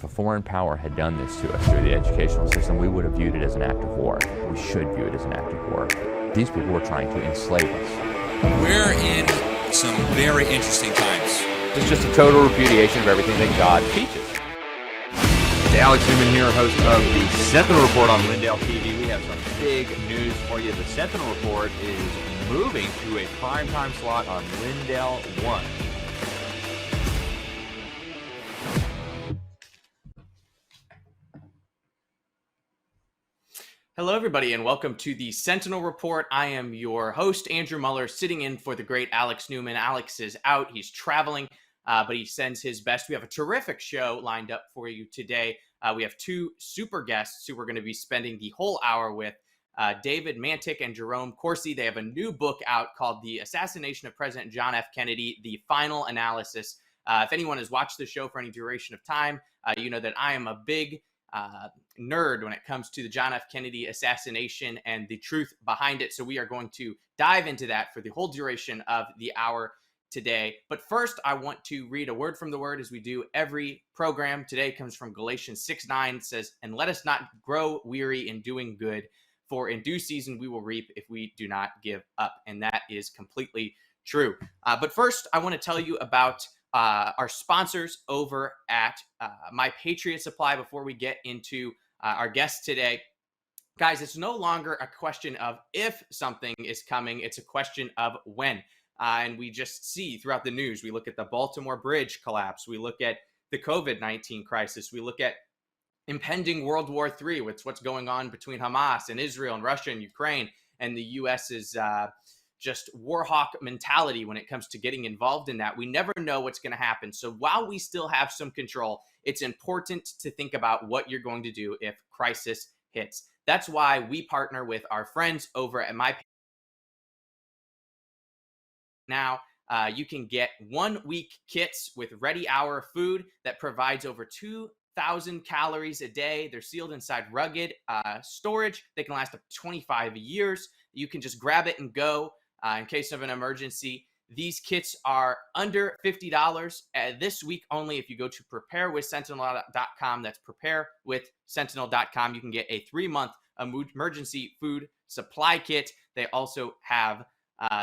If a foreign power had done this to us through the educational system, we would have viewed it as an act of war. We should view it as an act of war. These people were trying to enslave us. We're in some very interesting times. It's just a total repudiation of everything that God teaches. Hey, Alex Newman here, host of the Sentinel Report on Lindale TV. We have some big news for you. The Sentinel Report is moving to a primetime slot on Lindale 1. Hello, everybody, and welcome to the Sentinel Report. I am your host, Andrew Muller, sitting in for the great Alex Newman. Alex is out. He's traveling, but he sends his best. We have a terrific show lined up for you today. We have two super guests who we're going to be spending the whole hour with, David Mantik and Jerome Corsi. They have a new book out called The Assassination of President John F. Kennedy, The Final Analysis. If anyone has watched the show for any duration of time, you know that I am a big nerd when it comes to the John F. Kennedy assassination and the truth behind it. So we are going to dive into that for the whole duration of the hour today. But first, I want to read a word from the word as we do every program. Today comes from Galatians 6:9. It says, "And let us not grow weary in doing good, for in due season we will reap if we do not give up." And that is completely true. But first, I want to tell you about our sponsors over at My Patriot Supply before we get into our guests today. Guys, it's no longer a question of if something is coming. It's a question of when. And we just see throughout the news, we look at the Baltimore Bridge collapse. We look at the COVID-19 crisis. We look at impending World War III, with what's going on between Hamas and Israel and Russia and Ukraine, and the U.S.'s just war hawk mentality when it comes to getting involved in that. We never know what's going to happen. So while we still have some control, it's important to think about what you're going to do if crisis hits. That's why we partner with our friends over at My. Now, you can get 1 week kits with Ready Hour food that provides over 2,000 calories a day. They're sealed inside rugged storage. They can last up to 25 years. You can just grab it and go in case of an emergency. These kits are under $50 this week only. If you go to preparewithsentinel.com, that's preparewithsentinel.com, you can get a 3-month emergency food supply kit. They also have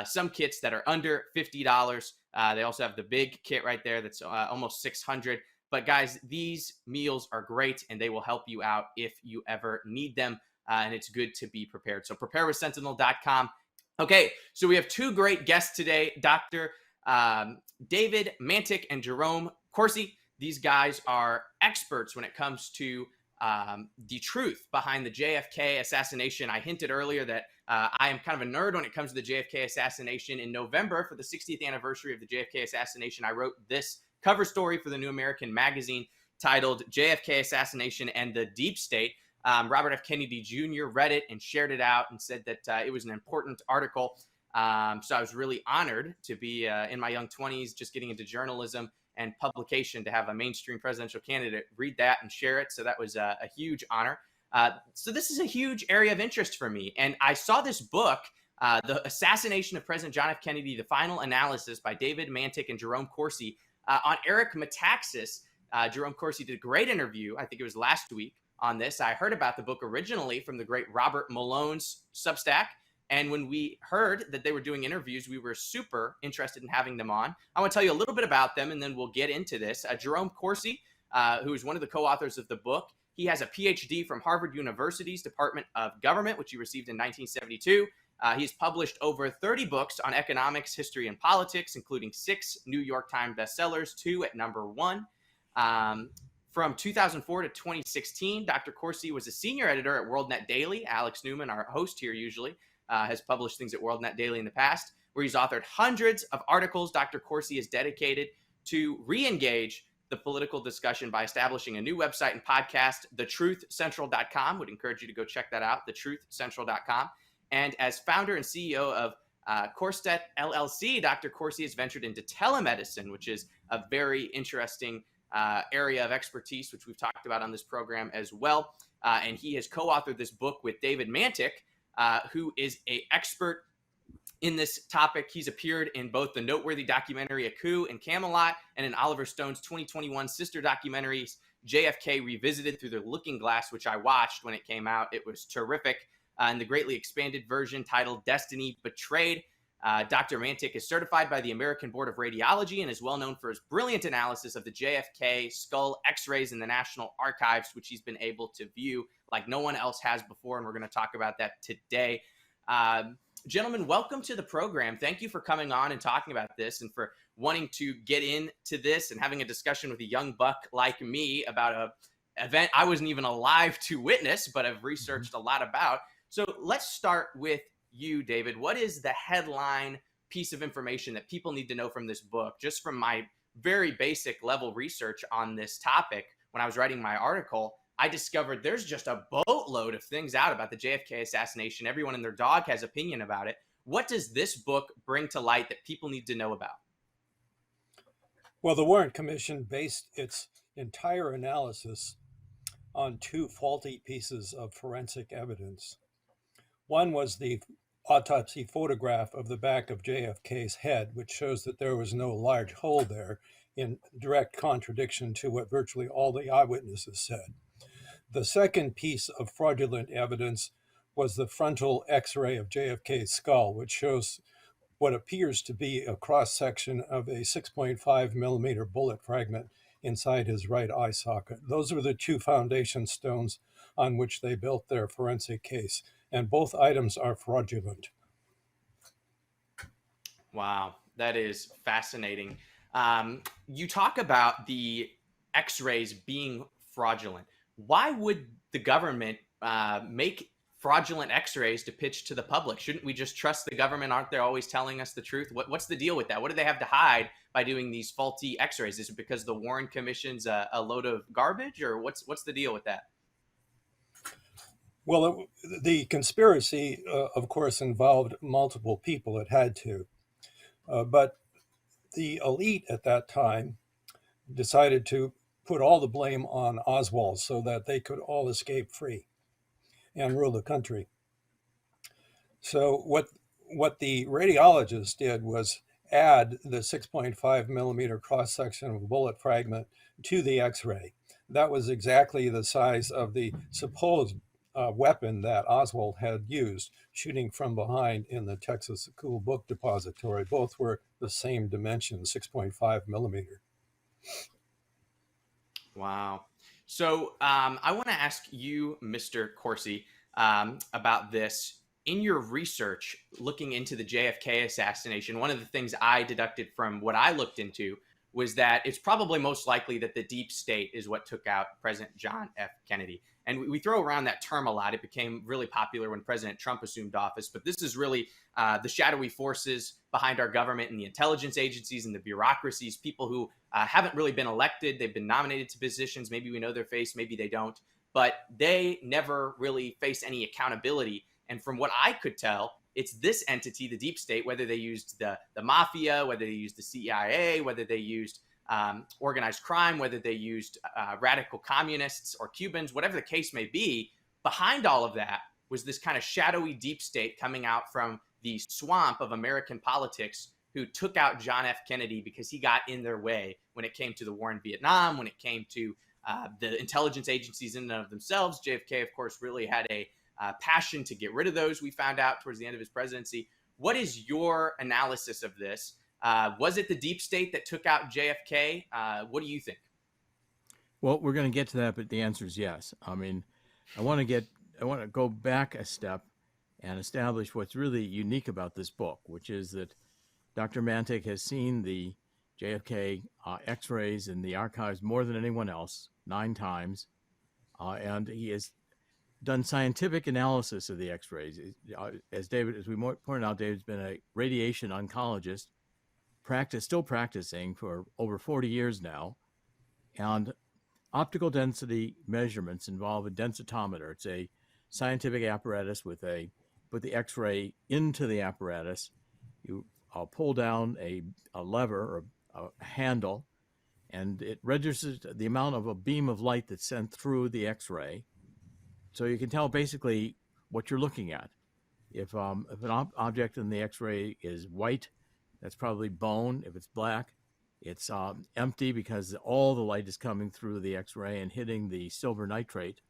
some kits that are under $50. They also have the big kit right there that's almost $600. But guys, these meals are great and they will help you out if you ever need them. And it's good to be prepared. So preparewithsentinel.com. Okay, so we have two great guests today, Dr. David Mantik and Jerome Corsi. These guys are experts when it comes to the truth behind the JFK assassination. I hinted earlier that I am kind of a nerd when it comes to the JFK assassination. In November, for the 60th anniversary of the JFK assassination, I wrote this cover story for the New American Magazine titled JFK Assassination and the Deep State. Robert F. Kennedy Jr. read it and shared it out and said that it was an important article. So I was really honored to be in my young 20s, just getting into journalism and publication, to have a mainstream presidential candidate read that and share it. So that was a huge honor. So this is a huge area of interest for me. And I saw this book, The Assassination of President John F. Kennedy, The Final Analysis by David Mantik and Jerome Corsi on Eric Metaxas. Jerome Corsi did a great interview. I think it was last week on this. I heard about the book originally from the great Robert Malone's Substack. And when we heard that they were doing interviews, we were super interested in having them on. I want to tell you a little bit about them, and then we'll get into this. Jerome Corsi, who is one of the co-authors of the book, he has a PhD from Harvard University's Department of Government, which he received in 1972. He's published over 30 books on economics, history, and politics, including 6 New York Times bestsellers, 2 at number 1. From 2004 to 2016, Dr. Corsi was a senior editor at WorldNet Daily. Alex Newman, our host here usually, has published things at WorldNet Daily in the past, where he's authored hundreds of articles. Dr. Corsi is dedicated to re-engage the political discussion by establishing a new website and podcast, thetruthcentral.com. Would encourage you to go check that out, thetruthcentral.com. And as founder and CEO of Corstet LLC, Dr. Corsi has ventured into telemedicine, which is a very interesting area of expertise, which we've talked about on this program as well. And he has co-authored this book with David Mantik, who is an expert in this topic. He's appeared in both the noteworthy documentary A Coup in Camelot and in Oliver Stone's 2021 sister documentaries, JFK Revisited Through the Looking Glass, which I watched when it came out. It was terrific. And the greatly expanded version titled Destiny Betrayed. Dr. Mantik is certified by the American Board of Radiology and is well known for his brilliant analysis of the JFK skull x-rays in the National Archives, which he's been able to view like no one else has before. And we're going to talk about that today. Gentlemen, welcome to the program. Thank you for coming on and talking about this and for wanting to get into this and having a discussion with a young buck like me about an event I wasn't even alive to witness, but have researched a lot about. So let's start with you, David. What is the headline piece of information that people need to know from this book? Just from my very basic level research on this topic, when I was writing my article, I discovered there's just a boatload of things out about the JFK assassination. Everyone and their dog has opinion about it. What does this book bring to light that people need to know about? Well, the Warren Commission based its entire analysis on two faulty pieces of forensic evidence. One was the autopsy photograph of the back of JFK's head, which shows that there was no large hole there, in direct contradiction to what virtually all the eyewitnesses said. The second piece of fraudulent evidence was the frontal X-ray of JFK's skull, which shows what appears to be a cross-section of a 6.5 millimeter bullet fragment inside his right eye socket. Those were the two foundation stones on which they built their forensic case, and both items are fraudulent. Wow, that is fascinating. You talk about the x-rays being fraudulent. Why would the government make fraudulent x-rays to pitch to the public? Shouldn't we just trust the government? Aren't they always telling us the truth? What's the deal with that? What do they have to hide by doing these faulty x-rays? Is it because the Warren Commission's a load of garbage, or what's the deal with that? Well, the conspiracy, of course, involved multiple people. It had to. But the elite at that time decided to put all the blame on Oswald so that they could all escape free and rule the country. So what the radiologists did was add the 6.5 millimeter cross-section of a bullet fragment to the X-ray. That was exactly the size of the supposed weapon that Oswald had used, shooting from behind in the Texas Cool Book Depository. Both were the same dimension, 6.5 millimeter. Wow. So I want to ask you, Mr. Corsi, about this. In your research, looking into the JFK assassination, one of the things I deducted from what I looked into was that it's probably most likely that the deep state is what took out President John F. Kennedy. And we throw around that term a lot. It became really popular when President Trump assumed office. But this is really the shadowy forces behind our government and the intelligence agencies and the bureaucracies, people who haven't really been elected. They've been nominated to positions. Maybe we know their face, maybe they don't. But they never really face any accountability. And from what I could tell, it's this entity, the deep state, whether they used the mafia, whether they used the CIA, whether they used organized crime, whether they used radical communists or Cubans, whatever the case may be, behind all of that was this kind of shadowy deep state coming out from the swamp of American politics who took out John F. Kennedy because he got in their way when it came to the war in Vietnam, when it came to the intelligence agencies in and of themselves. JFK, of course, really had a passion to get rid of those, we found out towards the end of his presidency. What is your analysis of this? Was it the deep state that took out JFK? What do you think? Well, we're going to get to that, but the answer is yes. I mean, I want to go back a step and establish what's really unique about this book, which is that Dr. Mantik has seen the JFK X-rays in the archives more than anyone else, 9 times, and he has done scientific analysis of the X-rays. As we pointed out, David's been a radiation oncologist, still practicing for over 40 years now. And optical density measurements involve a densitometer. It's a scientific apparatus with put the X-ray into the apparatus. You pull down a lever or a handle, and it registers the amount of a beam of light that's sent through the X-ray. So you can tell basically what you're looking at. If an object in the X-ray is white, that's probably bone. If it's black, It's empty because all the light is coming through the X-ray and hitting the silver nitrate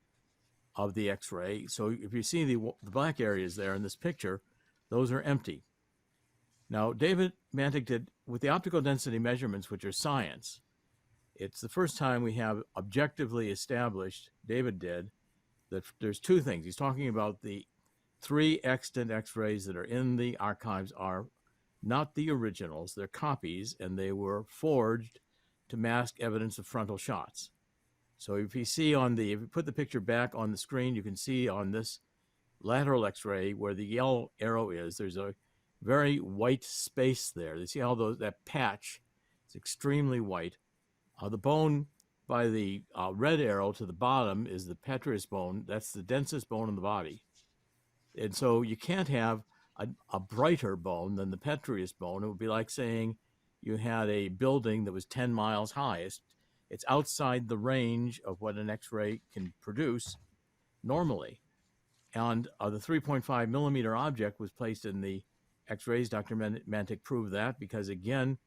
of the X-ray. So if you see the black areas there in this picture, those are empty. Now, David Mantik did, with the optical density measurements, which are science, it's the first time we have objectively established, David did, that there's two things. He's talking about the 3 extant X-rays that are in the archives are not the originals, they're copies, and they were forged to mask evidence of frontal shots. So if you put the picture back on the screen, you can see on this lateral X-ray where the yellow arrow is, there's a very white space there. You see how that patch is extremely white. The bone by the red arrow to the bottom is the petraeus bone. That's the densest bone in the body. And so you can't have a brighter bone than the petraeus bone. It would be like saying you had a building that was 10 miles high. It's outside the range of what an X-ray can produce normally. And the 3.5 millimeter object was placed in the X-rays. Dr. Mantik proved that because, again,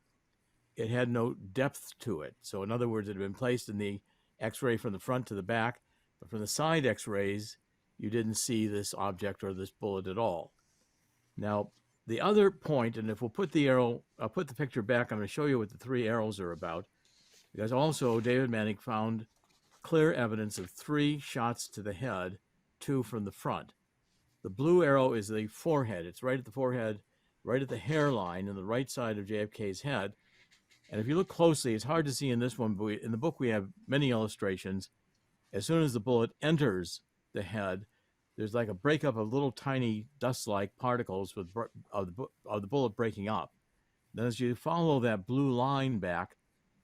it had no depth to it. So in other words, it had been placed in the X-ray from the front to the back, but from the side X-rays, you didn't see this object or this bullet at all. Now, the other point, and if we'll put I'll put the picture back, I'm going to show you what the 3 arrows are about, because also David Mantik found clear evidence of 3 shots to the head, 2 from the front. The blue arrow is the forehead. It's right at the forehead, right at the hairline in the right side of JFK's head. And if you look closely, it's hard to see in this one, but in the book we have many illustrations. As soon as the bullet enters the head, there's like a breakup of little tiny dust-like particles of the bullet breaking up. Then as you follow that blue line back,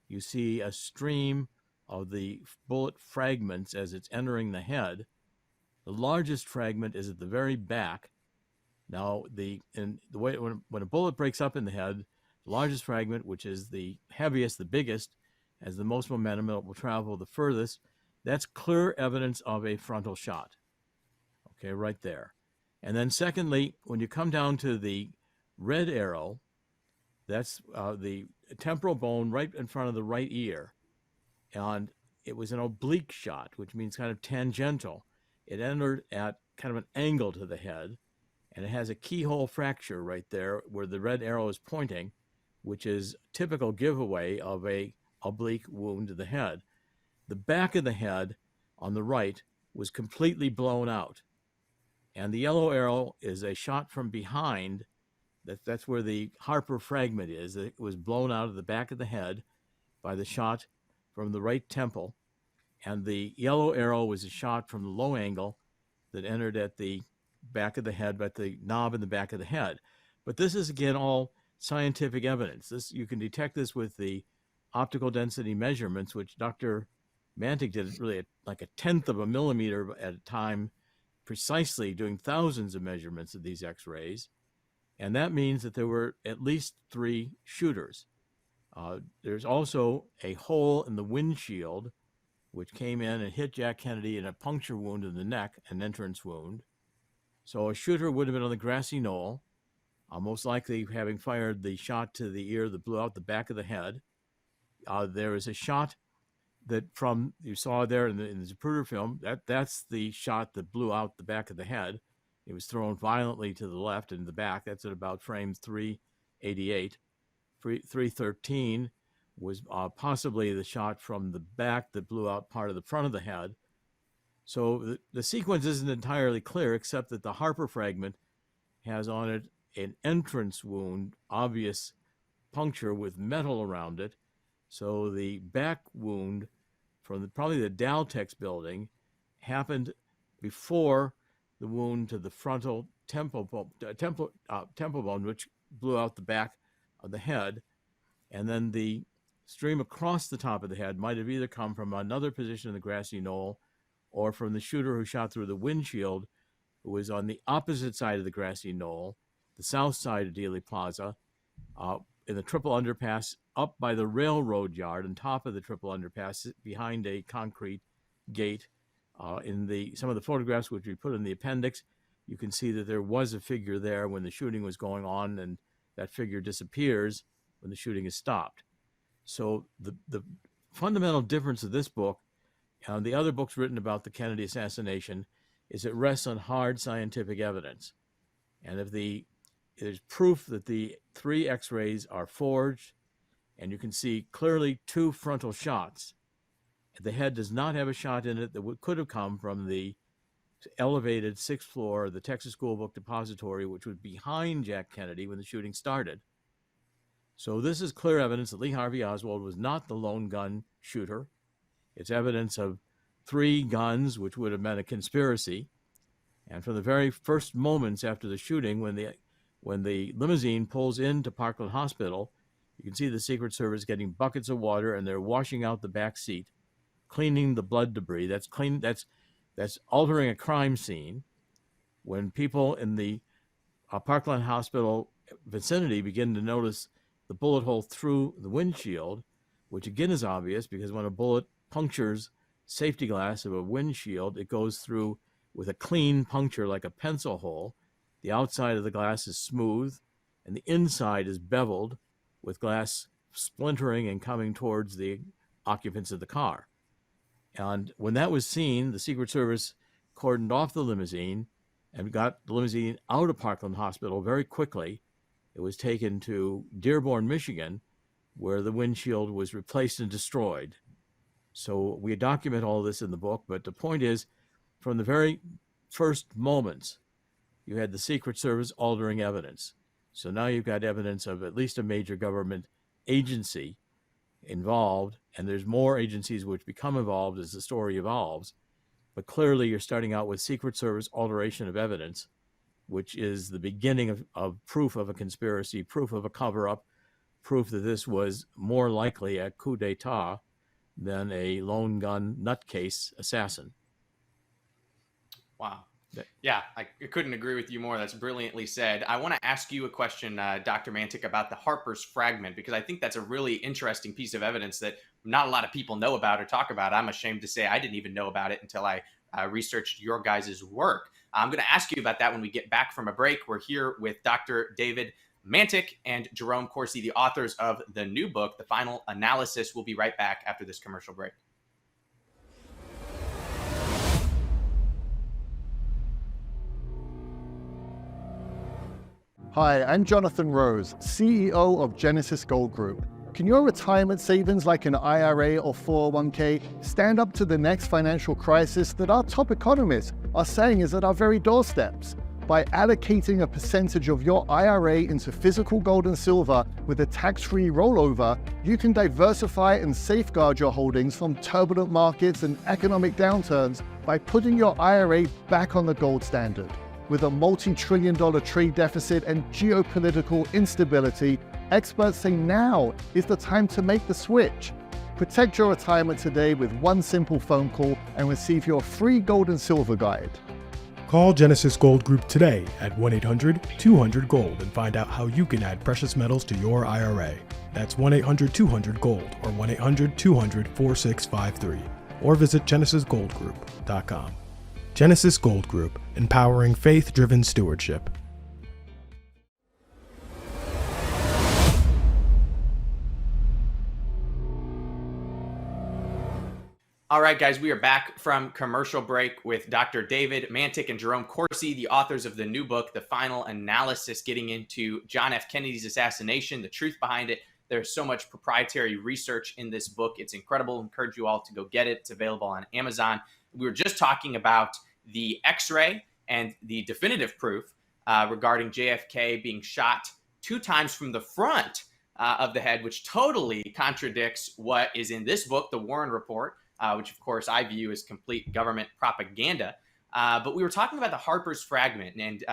you see a stream of the bullet fragments as it's entering the head. The largest fragment is at the very back. Now, when a bullet breaks up in the head, the largest fragment, which is the heaviest, the biggest, has the most momentum, it will travel the furthest. That's clear evidence of a frontal shot. Okay, right there. And then secondly, when you come down to the red arrow, that's the temporal bone right in front of the right ear. And it was an oblique shot, which means kind of tangential. It entered at kind of an angle to the head, and it has a keyhole fracture right there where the red arrow is pointing, which is typical giveaway of a oblique wound to the head. The back of the head on the right was completely blown out. And the yellow arrow is a shot from behind. That's where the Harper fragment is. It was blown out of the back of the head by the shot from the right temple. And the yellow arrow was a shot from the low angle that entered at the back of the head, but the knob in the back of the head. But this is, again, all scientific evidence. You can detect this with the optical density measurements, which Dr. Mantik did really like a tenth of a millimeter at a time, precisely doing thousands of measurements of these X-rays. And that means that there were at least 3 shooters. There's also a hole in the windshield, which came in and hit Jack Kennedy in a puncture wound in the neck, an entrance wound. So a shooter would have been on the grassy knoll, most likely having fired the shot to the ear that blew out the back of the head. There is a shot that you saw there in the Zapruder film, that's the shot that blew out the back of the head. It was thrown violently to the left and the back. That's at about frame 388. 313 was possibly the shot from the back that blew out part of the front of the head. So the sequence isn't entirely clear, except that the Harper fragment has on it an entrance wound, obvious puncture with metal around it. So the back wound from probably the Daltex building happened before the wound to the frontal temple bone, which blew out the back of the head. And then the stream across the top of the head might have either come from another position in the grassy knoll or from the shooter who shot through the windshield, who was on the opposite side of the grassy knoll, the south side of Dealey Plaza, in the triple underpass up by the railroad yard on top of the triple underpass behind a concrete gate. In some of the photographs which we put in the appendix, you can see that there was a figure there when the shooting was going on, and that figure disappears when the shooting is stopped. So the fundamental difference of this book and the other books written about the Kennedy assassination is it rests on hard scientific evidence. And if there's proof that the 3 X-rays are forged, and you can see clearly 2 frontal shots. The head does not have a shot in it that could have come from the elevated 6th floor of the Texas School Book Depository, which was behind Jack Kennedy when the shooting started. So this is clear evidence that Lee Harvey Oswald was not the lone gun shooter. It's evidence of 3 guns, which would have meant a conspiracy. And from the very first moments after the shooting, when the limousine pulls into Parkland Hospital, you can see the Secret Service getting buckets of water, and they're washing out the back seat, cleaning the blood debris. That's altering a crime scene. When people in the Parkland Hospital vicinity begin to notice the bullet hole through the windshield, which again is obvious because when a bullet punctures safety glass of a windshield, it goes through with a clean puncture like a pencil hole. The outside of the glass is smooth, and the inside is beveled, with glass splintering and coming towards the occupants of the car. And when that was seen, the Secret Service cordoned off the limousine and got the limousine out of Parkland Hospital very quickly. It was taken to Dearborn, Michigan, where the windshield was replaced and destroyed. So we document all this in the book, but the point is, from the very first moments, you had the Secret Service altering evidence. So now you've got evidence of at least a major government agency involved, and there's more agencies which become involved as the story evolves. But clearly you're starting out with Secret Service alteration of evidence, which is the beginning of proof of a conspiracy, proof of a cover-up, proof that this was more likely a coup d'etat than a lone gun nutcase assassin. Wow. Yeah, I couldn't agree with you more. That's brilliantly said. I want to ask you a question, Dr. Mantik, about the Harper's fragment, because I think that's a really interesting piece of evidence that not a lot of people know about or talk about. I'm ashamed to say I didn't even know about it until I researched your guys' work. I'm going to ask you about that when we get back from a break. We're here with Dr. David Mantik and Jerome Corsi, the authors of the new book, The Final Analysis. We'll be right back after this commercial break. Hi, I'm Jonathan Rose, CEO of Genesis Gold Group. Can your retirement savings like an IRA or 401k stand up to the next financial crisis that our top economists are saying is at our very doorsteps? By allocating a percentage of your IRA into physical gold and silver with a tax-free rollover, you can diversify and safeguard your holdings from turbulent markets and economic downturns by putting your IRA back on the gold standard. With a multi-trillion-dollar trade deficit and geopolitical instability, experts say now is the time to make the switch. Protect your retirement today with one simple phone call and receive your free gold and silver guide. Call Genesis Gold Group today at 1-800-200-GOLD and find out how you can add precious metals to your IRA. That's 1-800-200-GOLD or 1-800-200-4653. Or visit genesisgoldgroup.com. Genesis Gold Group, empowering faith-driven stewardship. All right, guys, we are back from commercial break with Dr. David Mantik and Jerome Corsi, the authors of the new book, The Final Analysis, getting into John F. Kennedy's assassination, the truth behind it. There's so much proprietary research in this book. It's incredible. I encourage you all to go get it. It's available on Amazon. We were just talking about the X-ray and the definitive proof regarding JFK being shot 2 times from the front of the head, which totally contradicts what is in this book, the Warren Report, which of course I view as complete government propaganda. But we were talking about the Harper's fragment, and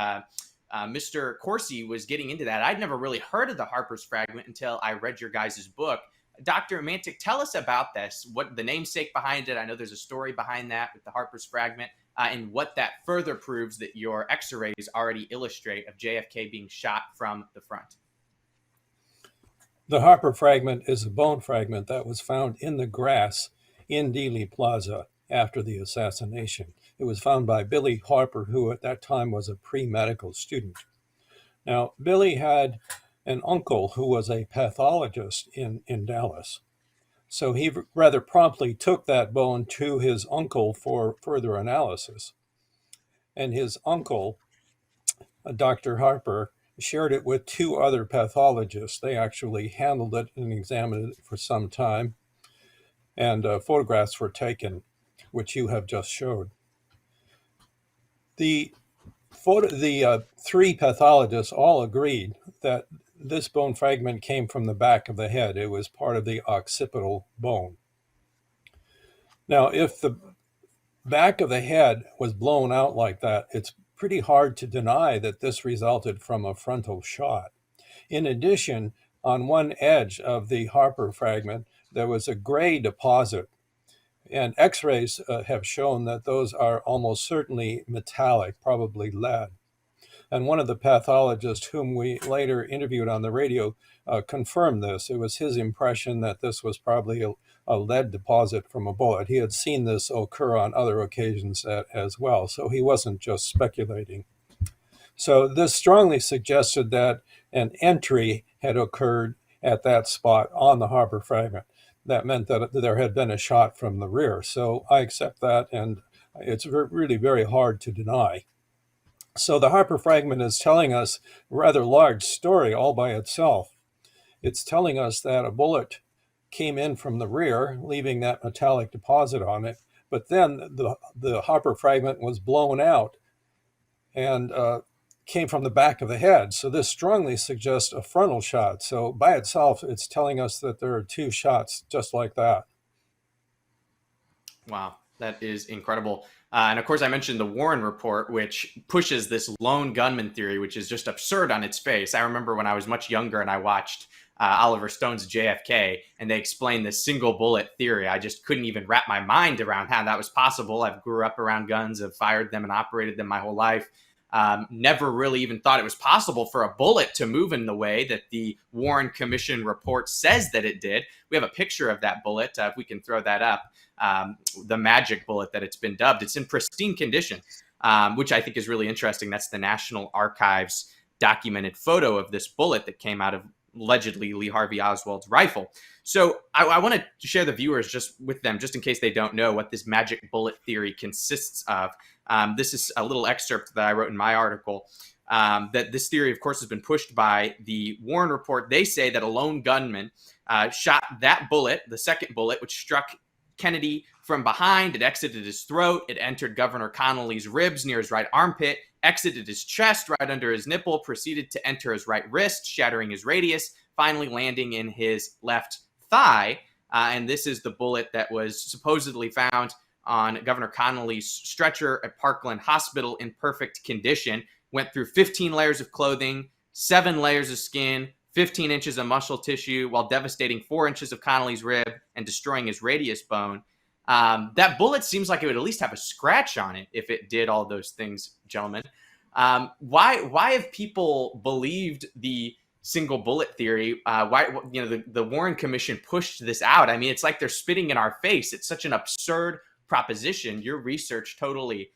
Mr. Corsi was getting into that. I'd never really heard of the Harper's fragment until I read your guys' book. Dr. Mantik, tell us about this, what the namesake behind it. I know there's a story behind that with the Harper's fragment, and what that further proves that your X-rays already illustrate of JFK being shot from the front. The Harper fragment is a bone fragment that was found in the grass in Dealey Plaza after the assassination. It was found by Billy Harper, who at that time was a pre-medical student. Now, Billy had an uncle who was a pathologist in Dallas, So he rather promptly took that bone to his uncle for further analysis. And his uncle, Dr. Harper, shared it with two other pathologists. They actually handled it and examined it for some time, and photographs were taken, which you have just showed. The three pathologists all agreed that this bone fragment came from the back of the head. It was part of the occipital bone. Now, if the back of the head was blown out like that, it's pretty hard to deny that this resulted from a frontal shot. In addition, on one edge of the Harper fragment, there was a gray deposit, and x-rays have shown that those are almost certainly metallic, probably lead. And one of the pathologists whom we later interviewed on the radio confirmed this. It was his impression that this was probably a lead deposit from a bullet. He had seen this occur on other occasions as well, so he wasn't just speculating. So this strongly suggested that an entry had occurred at that spot on the Harper fragment. That meant that there had been a shot from the rear. So I accept that, and it's really very hard to deny. So the Harper fragment is telling us a rather large story all by itself. It's telling us that a bullet came in from the rear, leaving that metallic deposit on it, but then the Harper fragment was blown out and came from the back of the head. So this strongly suggests a frontal shot. So by itself, it's telling us that there are two shots just like that. Wow, that is incredible. And of course, I mentioned the Warren Report, which pushes this lone gunman theory, which is just absurd on its face. I remember when I was much younger and I watched Oliver Stone's JFK, and they explained this single bullet theory. I just couldn't even wrap my mind around how that was possible. I grew up around guns, have fired them and operated them my whole life. Never really even thought it was possible for a bullet to move in the way that the Warren Commission report says that it did. We have a picture of that bullet, if we can throw that up, the magic bullet that it's been dubbed. It's in pristine condition, which I think is really interesting. That's the National Archives documented photo of this bullet that came out of allegedly Lee Harvey Oswald's rifle. So I want to share the viewers just with them, just in case they don't know what this magic bullet theory consists of. This is a little excerpt that I wrote in my article, that this theory, of course, has been pushed by the Warren Report. They say that a lone gunman shot that bullet, the second bullet, which struck Kennedy from behind. It exited his throat. It entered Governor Connolly's ribs near his right armpit, exited his chest right under his nipple, proceeded to enter his right wrist, shattering his radius, finally landing in his left thigh. And this is the bullet that was supposedly found on Governor Connolly's stretcher at Parkland Hospital in perfect condition. Went through 15 layers of clothing, 7 layers of skin, 15 inches of muscle tissue, while devastating 4 inches of Connolly's rib and destroying his radius bone. That bullet seems like it would at least have a scratch on it if it did all those things, gentlemen. Why have people believed the single bullet theory? Why, the Warren Commission pushed this out? I mean, it's like they're spitting in our face. It's such an absurd proposition. Your research totally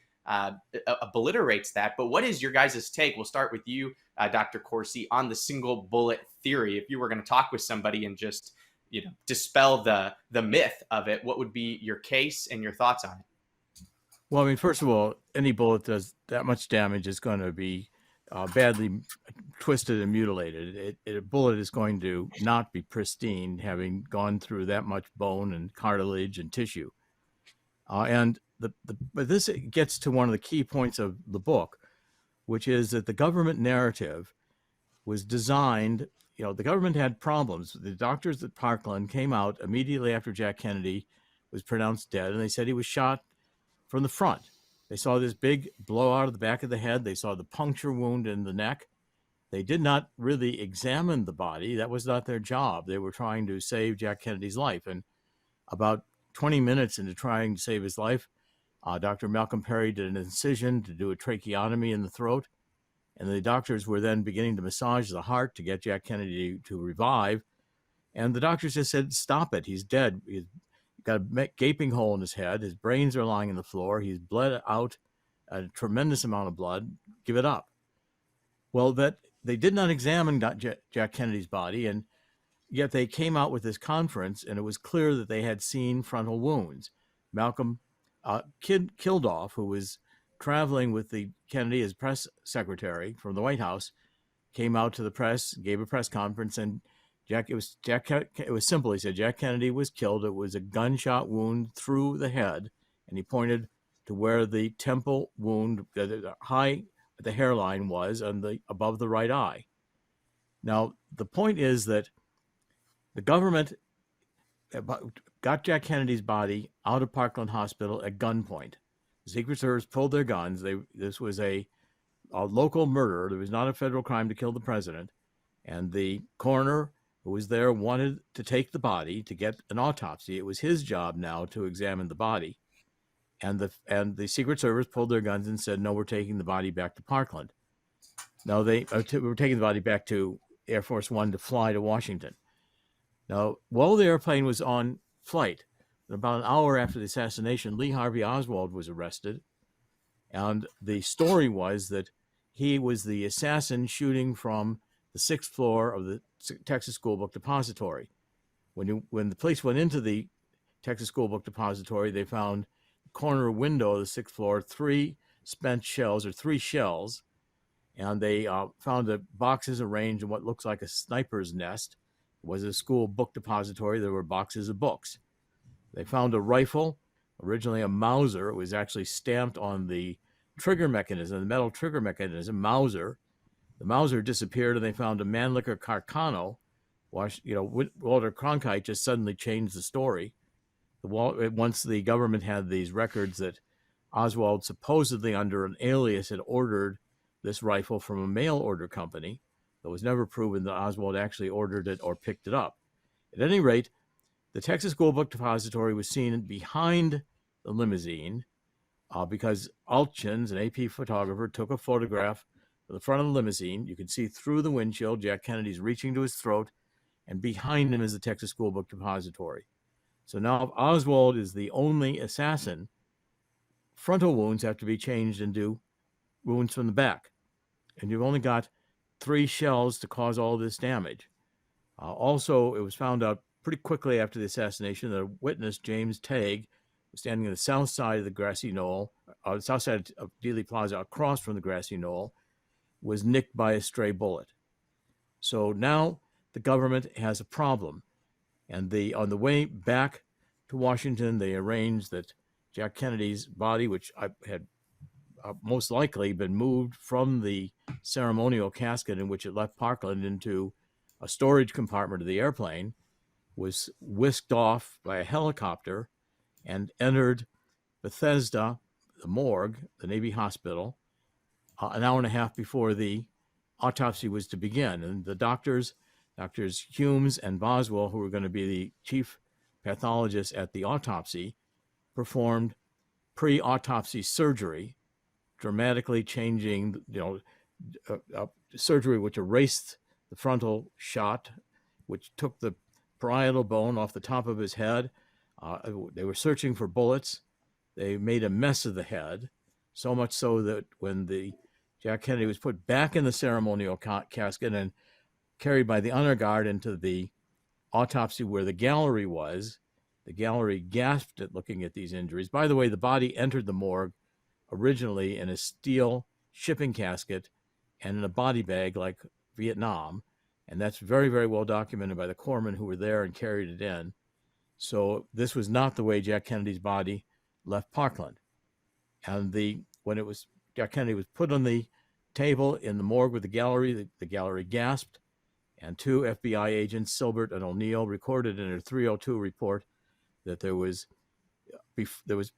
obliterates that. But what is your guys' take? We'll start with you, Dr. Corsi, on the single bullet theory. If you were going to talk with somebody and just dispel the myth of it, what would be your case and your thoughts on it? Well, I mean, first of all, any bullet does that much damage is going to be badly twisted and mutilated. A bullet is going to not be pristine, having gone through that much bone and cartilage and tissue. But this gets to one of the key points of the book, which is that the government narrative was designed. The government had problems. The doctors at Parkland came out immediately after Jack Kennedy was pronounced dead, and they said he was shot from the front. They saw this big blowout of the back of the head. They saw the puncture wound in the neck. They did not really examine the body. That was not their job. They were trying to save Jack Kennedy's life. And about 20 minutes into trying to save his life, Dr. Malcolm Perry did an incision to do a tracheotomy in the throat. And the doctors were then beginning to massage the heart to get Jack Kennedy to revive. And the doctors just said, stop it. He's dead. He's got a gaping hole in his head. His brains are lying on the floor. He's bled out a tremendous amount of blood. Give it up. Well, that they did not examine Jack Kennedy's body. And yet they came out with this conference, and it was clear that they had seen frontal wounds. Malcolm Kildoff, who was traveling with the Kennedy as press secretary from the White House, came out to the press, gave a press conference, and it was simple. He said Jack Kennedy was killed. It was a gunshot wound through the head, and he pointed to where the temple wound, the hairline was, above the right eye. Now, the point is that the government got Jack Kennedy's body out of Parkland Hospital at gunpoint. The Secret Service pulled their guns. This was a local murder. There was not a federal crime to kill the president. And the coroner who was there wanted to take the body to get an autopsy. It was his job now to examine the body. And the Secret Service pulled their guns and said, no, we're taking the body back to Parkland. Now, they were taking the body back to Air Force One to fly to Washington. Now, while the airplane was on flight, about an hour after the assassination, Lee Harvey Oswald was arrested. And the story was that he was the assassin shooting from the 6th floor of the Texas School Book Depository. When the police went into the Texas School Book Depository, they found corner window of the 6th floor, 3 spent shells, and they found the boxes arranged in what looks like a sniper's nest. It was a school book depository. There were boxes of books. They found a rifle, originally a Mauser. It was actually stamped on the trigger mechanism, the metal trigger mechanism, Mauser. The Mauser disappeared, and they found a Mannlicher Carcano. Walter Cronkite just suddenly changed the story. Once the government had these records that Oswald supposedly under an alias had ordered this rifle from a mail order company, it was never proven that Oswald actually ordered it or picked it up. At any rate, the Texas School Book Depository was seen behind the limousine because Altgens, an AP photographer, took a photograph of the front of the limousine. You can see through the windshield, Jack Kennedy's reaching to his throat, and behind him is the Texas School Book Depository. So now if Oswald is the only assassin, frontal wounds have to be changed into wounds from the back. And you've only got 3 shells to cause all this damage. Also, it was found out pretty quickly after the assassination that a witness, James Tague, was standing on the south side of the grassy knoll, south side of Dealey Plaza across from the grassy knoll, was nicked by a stray bullet. So now the government has a problem. And on the way back to Washington, they arranged that Jack Kennedy's body, which had most likely been moved from the ceremonial casket in which it left Parkland into a storage compartment of the airplane, was whisked off by a helicopter and entered Bethesda, the morgue, the Navy hospital, an hour and a half before the autopsy was to begin. And the Doctors Humes and Boswell, who were going to be the chief pathologists at the autopsy, performed pre-autopsy surgery, dramatically changing, surgery which erased the frontal shot, which took the parietal bone off the top of his head. They were searching for bullets. They made a mess of the head, so much so that when Jack Kennedy was put back in the ceremonial casket and carried by the honor guard into the autopsy where the gallery was, the gallery gasped at looking at these injuries. By the way, the body entered the morgue originally in a steel shipping casket and in a body bag like Vietnam. And that's very, very well documented by the corpsmen who were there and carried it in. So this was not the way Jack Kennedy's body left Parkland. And when Jack Kennedy was put on the table in the morgue with the gallery gasped, and 2 FBI agents, Silbert and O'Neill, recorded in their 302 report that there was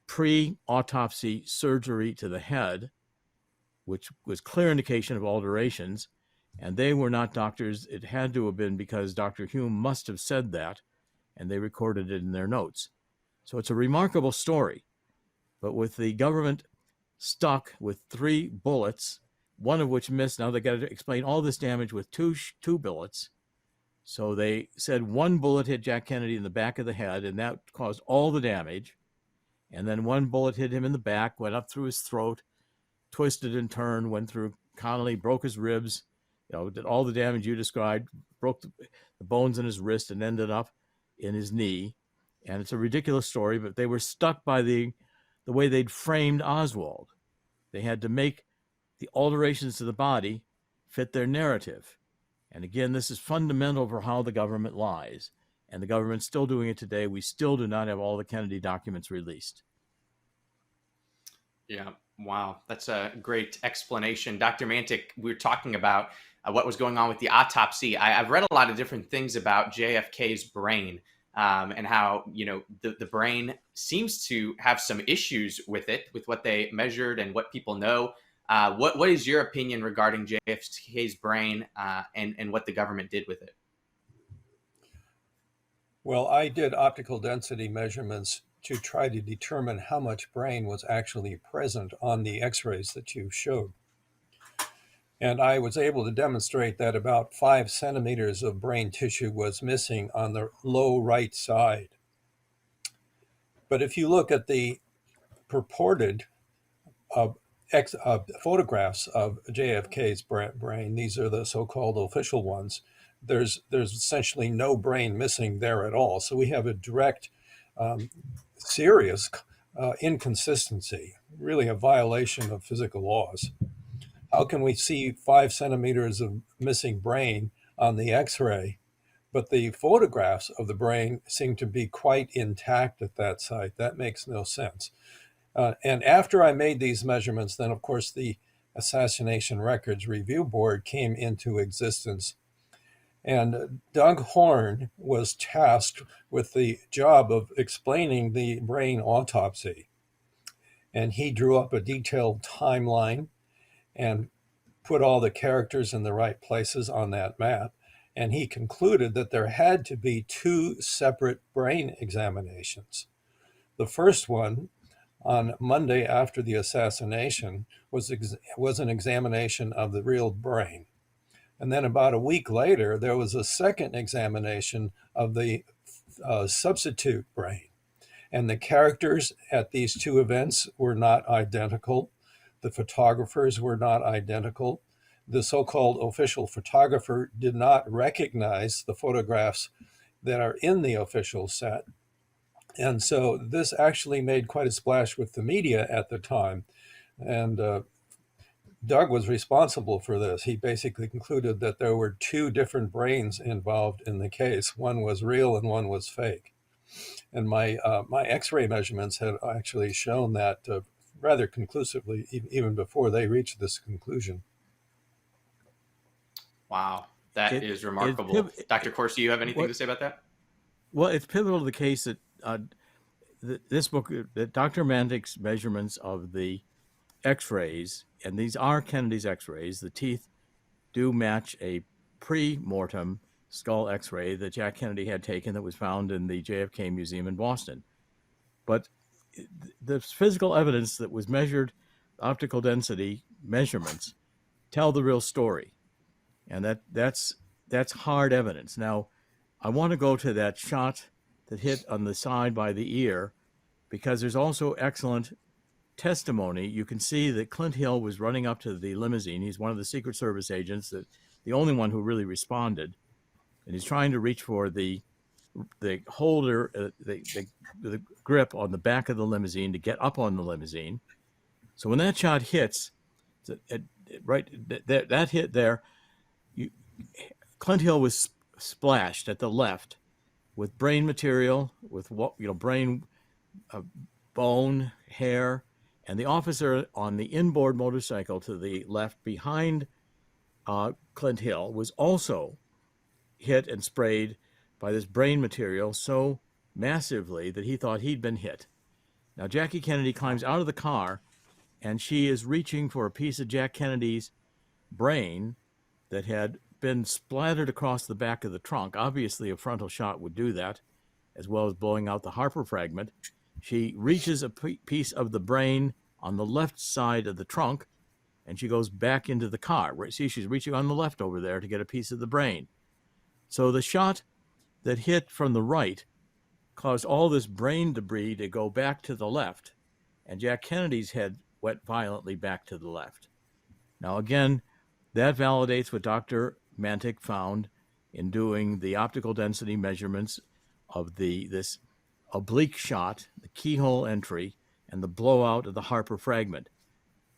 pre-autopsy surgery to the head, which was clear indication of alterations, and they were not doctors. It had to have been because Dr. Hume must have said that, and they recorded it in their notes. So it's a remarkable story. But with the government stuck with 3 bullets, one of which missed, now they got to explain all this damage with two bullets. So they said 1 bullet hit Jack Kennedy in the back of the head, and that caused all the damage. And then 1 bullet hit him in the back, went up through his throat, twisted and turned, went through Connolly, broke his ribs, did all the damage you described, broke the bones in his wrist and ended up in his knee. And it's a ridiculous story, but they were stuck by the way they'd framed Oswald. They had to make the alterations to the body fit their narrative. And again, this is fundamental for how the government lies. And the government's still doing it today. We still do not have all the Kennedy documents released. Yeah, wow. That's a great explanation. Dr. Mantik, we were talking about what was going on with the autopsy. I've read a lot of different things about JFK's brain and how, the brain seems to have some issues with it, with what they measured and what people know. What is your opinion regarding JFK's brain and what the government did with it? Well, I did optical density measurements to try to determine how much brain was actually present on the x-rays that you showed. And I was able to demonstrate that about 5 centimeters of brain tissue was missing on the low right side. But if you look at the purported photographs of JFK's brain, these are the so-called official ones, there's essentially no brain missing there at all. So we have a direct, serious inconsistency, really a violation of physical laws. How can we see 5 centimeters of missing brain on the x-ray, but the photographs of the brain seem to be quite intact at that site? That makes no sense. And after I made these measurements, then of course the Assassination Records Review Board came into existence. And Doug Horn was tasked with the job of explaining the brain autopsy. And he drew up a detailed timeline and put all the characters in the right places on that map. And he concluded that there had to be 2 separate brain examinations. The first one, on Monday after the assassination, was an examination of the real brain. And then about a week later, there was a second examination of the substitute brain. And the characters at these 2 events were not identical. The photographers were not identical. The so-called official photographer did not recognize the photographs that are in the official set. And so this actually made quite a splash with the media at the time. And Doug was responsible for this. He basically concluded that there were 2 different brains involved in the case. One was real and one was fake. And my X-ray measurements had actually shown that rather conclusively, even before they reached this conclusion. Wow, that is remarkable. Dr. Corsi, you have anything to say about that? Well, it's pivotal to the case that this book, that Dr. Mantik's measurements of the X-rays, and these are Kennedy's X-rays, the teeth do match a pre-mortem skull X-ray that Jack Kennedy had taken that was found in the JFK Museum in Boston. But the physical evidence that was measured, optical density measurements, tell the real story. And that's hard evidence. Now, I want to go to that shot that hit on the side by the ear, because there's also excellent testimony. You can see that Clint Hill was running up to the limousine. He's one of the Secret Service agents, the only one who really responded. And he's trying to reach for the holder, the grip on the back of the limousine to get up on the limousine. So when that shot hits, that hit there, Clint Hill was splashed at the left with brain material, with brain, bone, hair, and the officer on the inboard motorcycle to the left behind Clint Hill was also hit and sprayed by this brain material so massively that he thought he'd been hit. Now, Jackie Kennedy climbs out of the car, and she is reaching for a piece of Jack Kennedy's brain that had been splattered across the back of the trunk. Obviously, a frontal shot would do that, as well as blowing out the Harper fragment. She reaches a piece of the brain on the left side of the trunk, and she goes back into the car. See, she's reaching on the left over there to get a piece of the brain. So the shot that hit from the right caused all this brain debris to go back to the left, and Jack Kennedy's head went violently back to the left. Now, again, that validates what Dr. Mantik found in doing the optical density measurements of this oblique shot, the keyhole entry, and the blowout of the Harper fragment.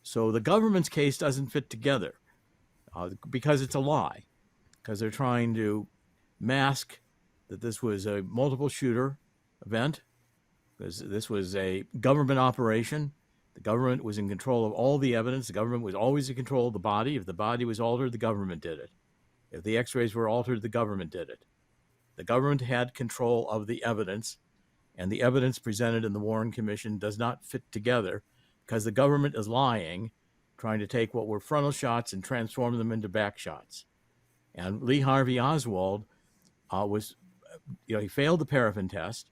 So the government's case doesn't fit together because it's a lie, because they're trying to mask that this was a multiple shooter event, because this was a government operation. The government was in control of all the evidence. The government was always in control of the body. If the body was altered, the government did it. If the x-rays were altered, the government did it. The government had control of the evidence, and the evidence presented in the Warren Commission does not fit together because the government is lying, trying to take what were frontal shots and transform them into back shots. And Lee Harvey Oswald he failed the paraffin test.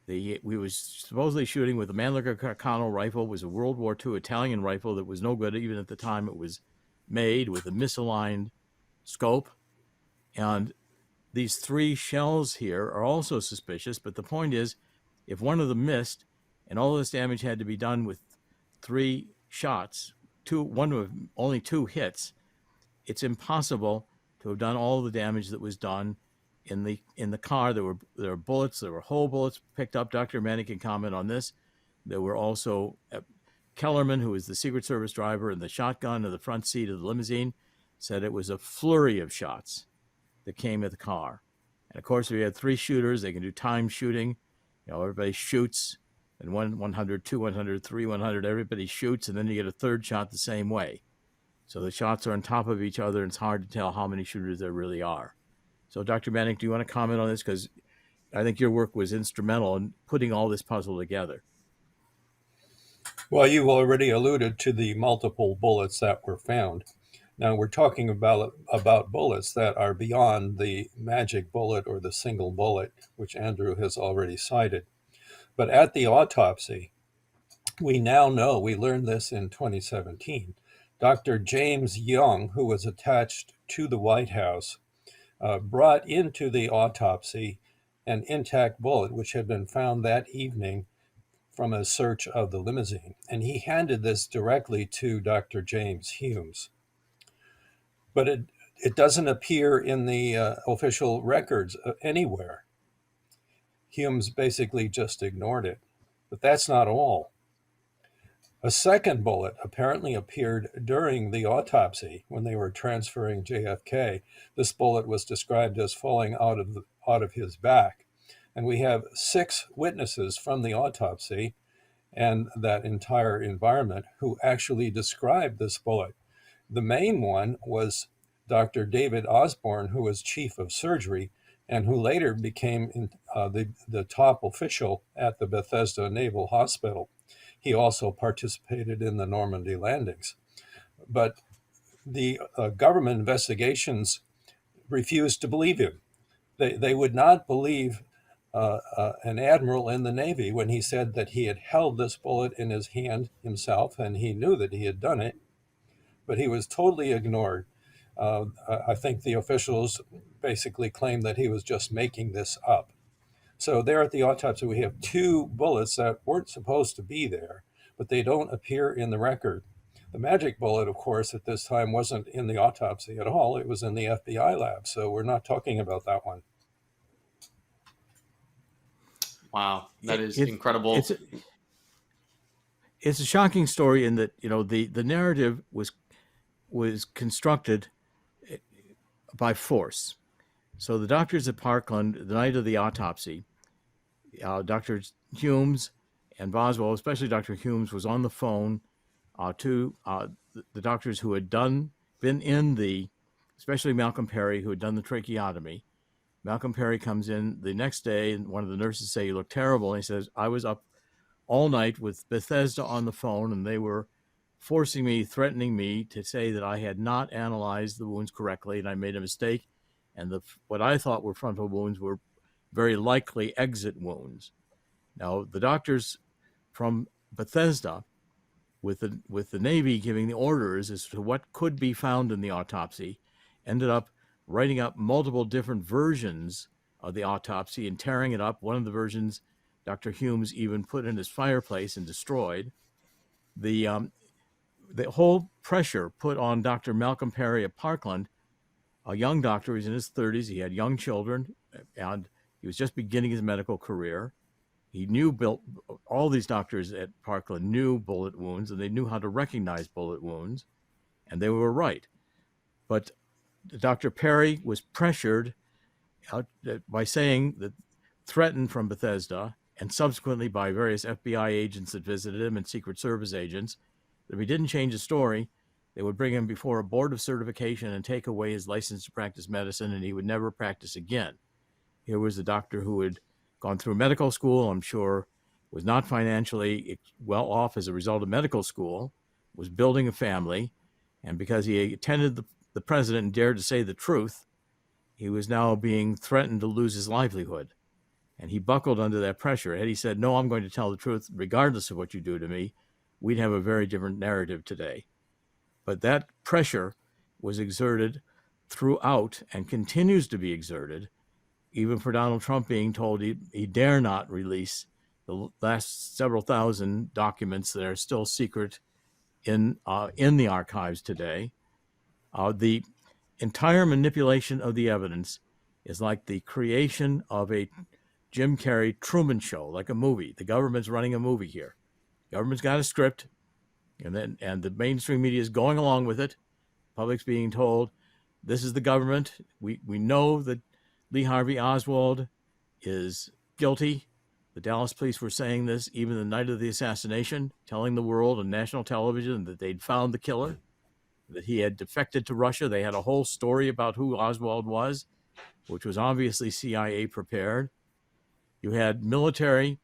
We was supposedly shooting with a Mannlicher-Carcano rifle. It was a World War II Italian rifle that was no good even at the time it was made, with a misaligned scope. And these 3 shells here are also suspicious, but the point is, if one of them missed and all this damage had to be done with 3 shots, only 2 hits, it's impossible to have done all the damage that was done in the car. There were bullets, there were whole bullets picked up. Dr. Mantik can comment on this. There were also Kellerman, who was the Secret Service driver, and the shotgun of the front seat of the limousine, said it was a flurry of shots that came at the car. And of course, we had 3 shooters. They can do time shooting. Everybody shoots, and 100, 2, 100, 3, 100, everybody shoots, and then you get a third shot the same way. So the shots are on top of each other, and it's hard to tell how many shooters there really are. So, Dr. Mantik, do you want to comment on this? Because I think your work was instrumental in putting all this puzzle together. Well, you already alluded to the multiple bullets that were found. Now, we're talking about bullets that are beyond the magic bullet or the single bullet, which Andrew has already cited. But at the autopsy, we now know, we learned this in 2017, Dr. James Young, who was attached to the White House, brought into the autopsy an intact bullet, which had been found that evening from a search of the limousine. And he handed this directly to Dr. James Humes. But it doesn't appear in the official records anywhere. Humes basically just ignored it. But that's not all. A second bullet apparently appeared during the autopsy when they were transferring JFK. This bullet was described as falling out of his back. And we have 6 witnesses from the autopsy and that entire environment who actually described this bullet. The main one was Dr. David Osborne, who was chief of surgery and who later became the top official at the Bethesda Naval Hospital. He also participated in the Normandy landings. But the government investigations refused to believe him. They would not believe an admiral in the Navy when he said that he had held this bullet in his hand himself and he knew that he had done it, but he was totally ignored. I think the officials basically claimed that he was just making this up. So there at the autopsy, we have 2 bullets that weren't supposed to be there, but they don't appear in the record. The magic bullet, of course, at this time wasn't in the autopsy at all. It was in the FBI lab, so we're not talking about that one. Wow, that is incredible. It's a shocking story in that, the narrative was constructed by force. So the doctors at Parkland, the night of the autopsy, Dr. Humes and Boswell, especially Dr. Humes, was on the phone to the doctors who had been in especially Malcolm Perry, who had done the tracheotomy. Malcolm Perry comes in the next day, and one of the nurses say, "You look terrible." And he says, "I was up all night with Bethesda on the phone, and they were forcing me, threatening me to say that I had not analyzed the wounds correctly, and I made a mistake. And what I thought were frontal wounds were very likely exit wounds." Now, the doctors from Bethesda, with the Navy giving the orders as to what could be found in the autopsy, ended up writing up multiple different versions of the autopsy and tearing it up. One of the versions Dr. Humes even put in his fireplace and destroyed. The whole pressure put on Dr. Malcolm Perry at Parkland a young doctor. He was in his 30s. He had young children, and he was just beginning his medical career. He knew all these doctors at Parkland knew bullet wounds, and they knew how to recognize bullet wounds, and they were right. But Dr. Perry was pressured out by saying that, threatened from Bethesda, and subsequently by various FBI agents that visited him and Secret Service agents, that if he didn't change his story, they would bring him before a board of certification and take away his license to practice medicine, and he would never practice again. Here was a doctor who had gone through medical school, I'm sure, was not financially well off as a result of medical school, was building a family, and because he attended the president and dared to say the truth, he was now being threatened to lose his livelihood. And he buckled under that pressure. Had he said, no, I'm going to tell the truth regardless of what you do to me, we'd have a very different narrative today. But that pressure was exerted throughout and continues to be exerted, even for Donald Trump being told he dare not release the last several thousand documents that are still secret in the archives today. The entire manipulation of the evidence is like the creation of a Jim Carrey Truman Show, like a movie. The government's running a movie here. Government's got a script, and the mainstream media is going along with it. Public's being told, this is the government. We know that Lee Harvey Oswald is guilty. The Dallas police were saying this even the night of the assassination, telling the world on national television that they'd found the killer, that he had defected to Russia. They had a whole story about who Oswald was, which was obviously CIA prepared. You had military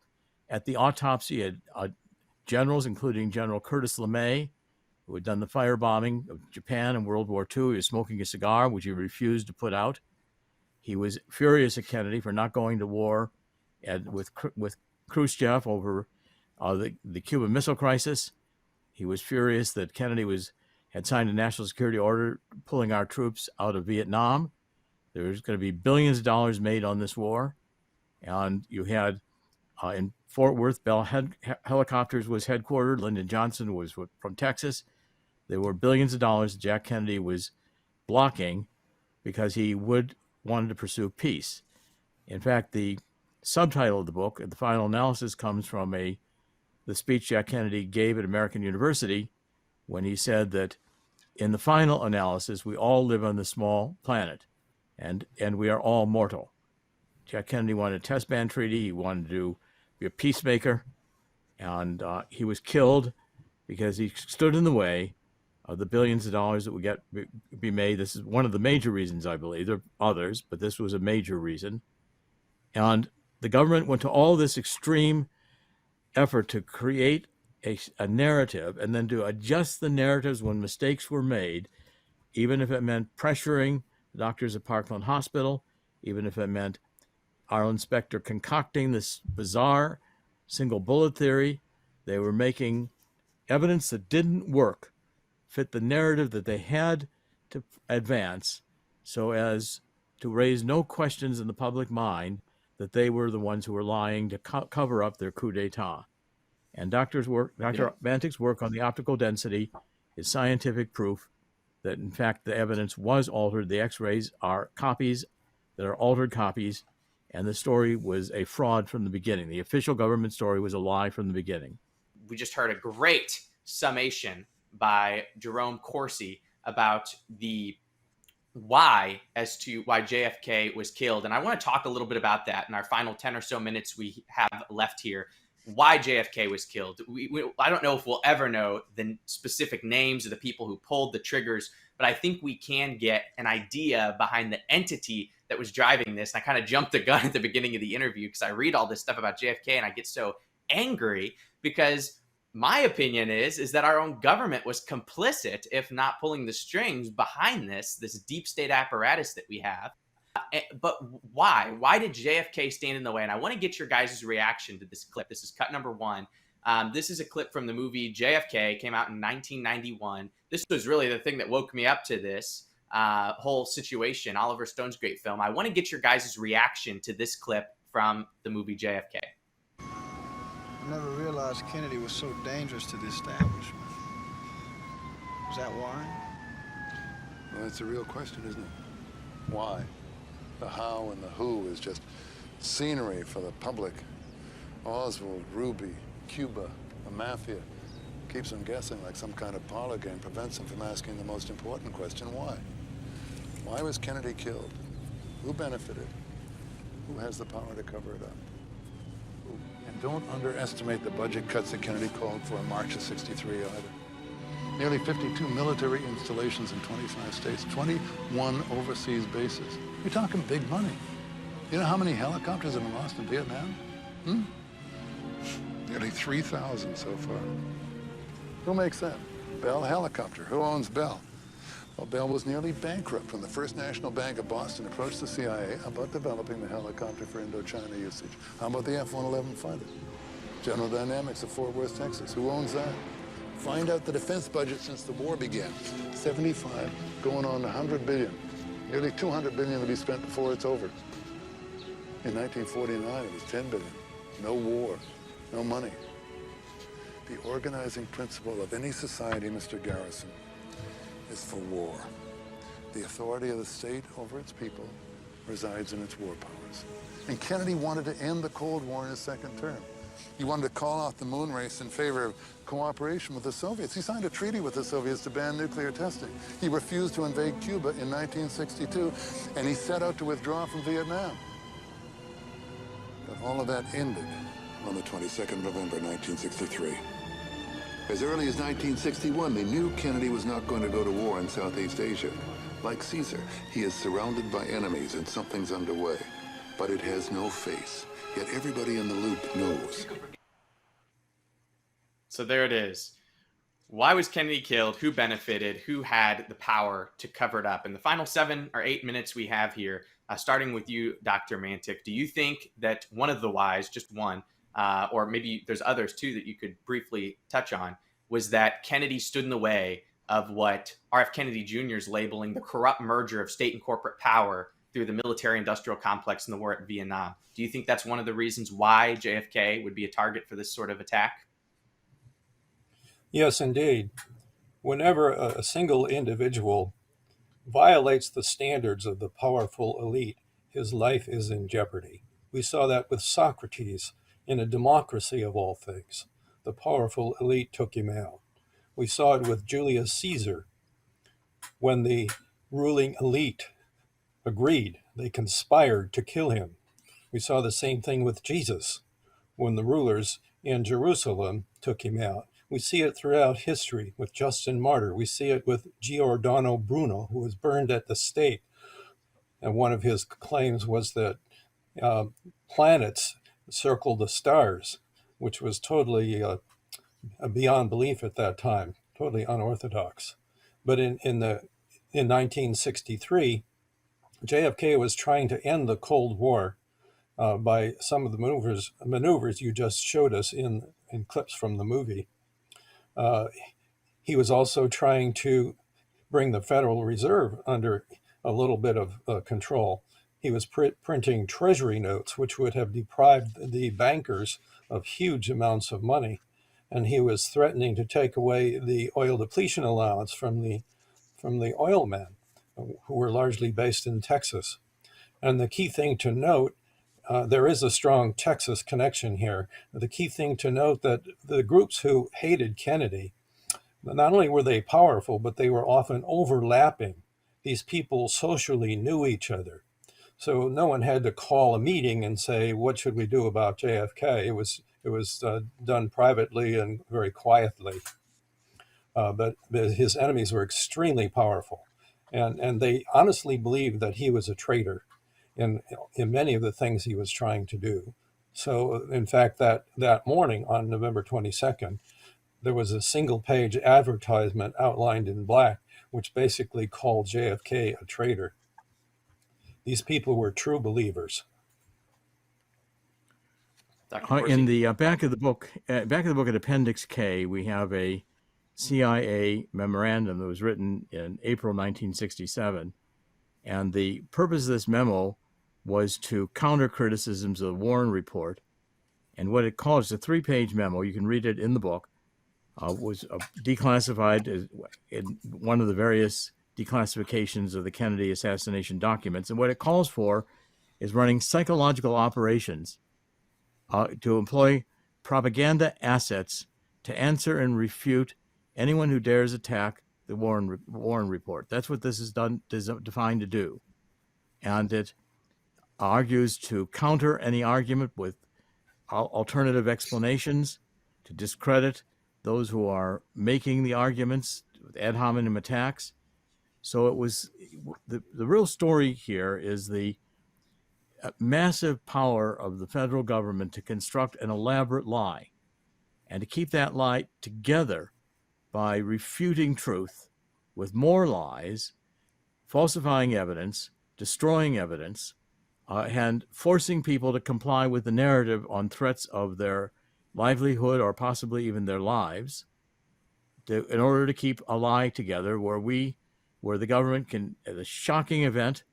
at the autopsy, had generals, including General Curtis LeMay, who had done the firebombing of Japan in World War II. He was smoking a cigar, which he refused to put out. He was furious at Kennedy for not going to war with Khrushchev over the Cuban Missile Crisis. He was furious that Kennedy had signed a national security order pulling our troops out of Vietnam. There was going to be billions of dollars made on this war. And you had in Fort Worth, Bell Helicopters was headquartered. Lyndon Johnson was from Texas. There were billions of dollars Jack Kennedy was blocking because he wanted to pursue peace. In fact, the subtitle of the book, the final analysis, comes from the speech Jack Kennedy gave at American University when he said that in the final analysis, we all live on this small planet, and we are all mortal. Jack Kennedy wanted a test ban treaty. He wanted to be a peacemaker, and he was killed because he stood in the way of the billions of dollars that would be made. This is one of the major reasons, I believe. There are others, but this was a major reason. And the government went to all this extreme effort to create a narrative and then to adjust the narratives when mistakes were made, even if it meant pressuring the doctors at Parkland Hospital, even if it meant our inspector concocting this bizarre single bullet theory. They were making evidence that didn't work fit the narrative that they had to advance so as to raise no questions in the public mind that they were the ones who were lying to cover up their coup d'etat. And Dr. Mantik's work on the optical density is scientific proof that, in fact, the evidence was altered. The X-rays are copies that are altered copies, and the story was a fraud from the beginning. The official government story was a lie from the beginning. We just heard a great summation by Jerome Corsi about the why as to why JFK was killed. And I want to talk a little bit about that in our final 10 or so minutes we have left here. Why JFK was killed. I don't know if we'll ever know the specific names of the people who pulled the triggers, but I think we can get an idea behind the entity that was driving this. And I kind of jumped the gun at the beginning of the interview because I read all this stuff about JFK and I get so angry because my opinion is that our own government was complicit, if not pulling the strings behind this deep state apparatus that we have. But why? Why did JFK stand in the way? And I want to get your guys' reaction to this clip. This is cut number 1. This is a clip from the movie JFK, came out in 1991. This was really the thing that woke me up to this whole situation. Oliver Stone's great film. I want to get your guys' reaction to this clip from the movie JFK. I never realized Kennedy was so dangerous to the establishment. Is that why? Well, that's a real question, isn't it? Why? The how and the who is just scenery for the public. Oswald, Ruby, Cuba, the mafia. Keeps them guessing like some kind of parlor game, prevents them from asking the most important question, why? Why was Kennedy killed? Who benefited? Who has the power to cover it up? Who? And don't underestimate the budget cuts that Kennedy called for in March of '63 either. Nearly 52 military installations in 25 states, 21 overseas bases. You're talking big money. You know how many helicopters have been lost in Vietnam? Nearly 3,000 so far. Who makes that? Bell Helicopter. Who owns Bell? Well, Bell was nearly bankrupt when the First National Bank of Boston approached the CIA about developing the helicopter for Indochina usage. How about the F-111 fighter? General Dynamics of Fort Worth, Texas. Who owns that? Find out the defense budget since the war began. 75 going on 100 billion. Nearly 200 billion to be spent before it's over. In 1949, it was 10 billion. No war, no money. The organizing principle of any society, Mr. Garrison, is for war. The authority of the state over its people resides in its war powers. And Kennedy wanted to end the Cold War in his second term. He wanted to call off the moon race in favor of cooperation with the Soviets. He signed a treaty with the Soviets to ban nuclear testing. He refused to invade Cuba in 1962, and he set out to withdraw from Vietnam. But all of that ended on the 22nd of November, 1963. As early as 1961, they knew Kennedy was not going to go to war in Southeast Asia. Like Caesar, he is surrounded by enemies and something's underway. But it has no face. Yet everybody in the loop knows. So there it is. Why was Kennedy killed? Who benefited? Who had the power to cover it up? In the final 7 or 8 minutes we have here, starting with you, Dr. Mantik, do you think that one of the whys, just one, or maybe there's others too that you could briefly touch on, was that Kennedy stood in the way of what R.F. Kennedy Jr. is labeling the corrupt merger of state and corporate power through the military-industrial complex in the war at Vietnam? Do you think that's one of the reasons why JFK would be a target for this sort of attack? Yes, indeed. Whenever a single individual violates the standards of the powerful elite, his life is in jeopardy. We saw that with Socrates in a democracy of all things. The powerful elite took him out. We saw it with Julius Caesar when the ruling elite agreed. They conspired to kill him. We saw the same thing with Jesus when the rulers in Jerusalem took him out. We see it throughout history with Justin Martyr. We see it with Giordano Bruno, who was burned at the stake. And one of his claims was that planets circle the stars, which was totally beyond belief at that time, totally unorthodox. But in 1963, JFK was trying to end the Cold War by some of the maneuvers you just showed us in clips from the movie. He was also trying to bring the Federal Reserve under a little bit of control. He was printing treasury notes, which would have deprived the bankers of huge amounts of money. And he was threatening to take away the oil depletion allowance from the oil men, who were largely based in Texas. And the key thing to note, there is a strong Texas connection here. The key thing to note that the groups who hated Kennedy, not only were they powerful, but they were often overlapping. These people socially knew each other. So no one had to call a meeting and say, what should we do about JFK? It was done privately and very quietly. But his enemies were extremely powerful. And they honestly believed that he was a traitor in many of the things he was trying to do. So, in fact, that morning on November 22nd, there was a single-page advertisement outlined in black, which basically called JFK a traitor. These people were true believers. In the back of the book at Appendix K, we have a CIA memorandum that was written in April 1967. And the purpose of this memo was to counter criticisms of the Warren Report. And what it calls a 3-page memo, you can read it in the book, was declassified in one of the various declassifications of the Kennedy assassination documents. And what it calls for is running psychological operations to employ propaganda assets to answer and refute anyone who dares attack the Warren Report. That's what this is defined to do. And it argues to counter any argument with alternative explanations, to discredit those who are making the arguments with ad hominem attacks. So it was the real story here is the massive power of the federal government to construct an elaborate lie and to keep that lie together by refuting truth with more lies, falsifying evidence, destroying evidence, and forcing people to comply with the narrative on threats of their livelihood or possibly even their lives, in order to keep a lie together where the government can, at a shocking event,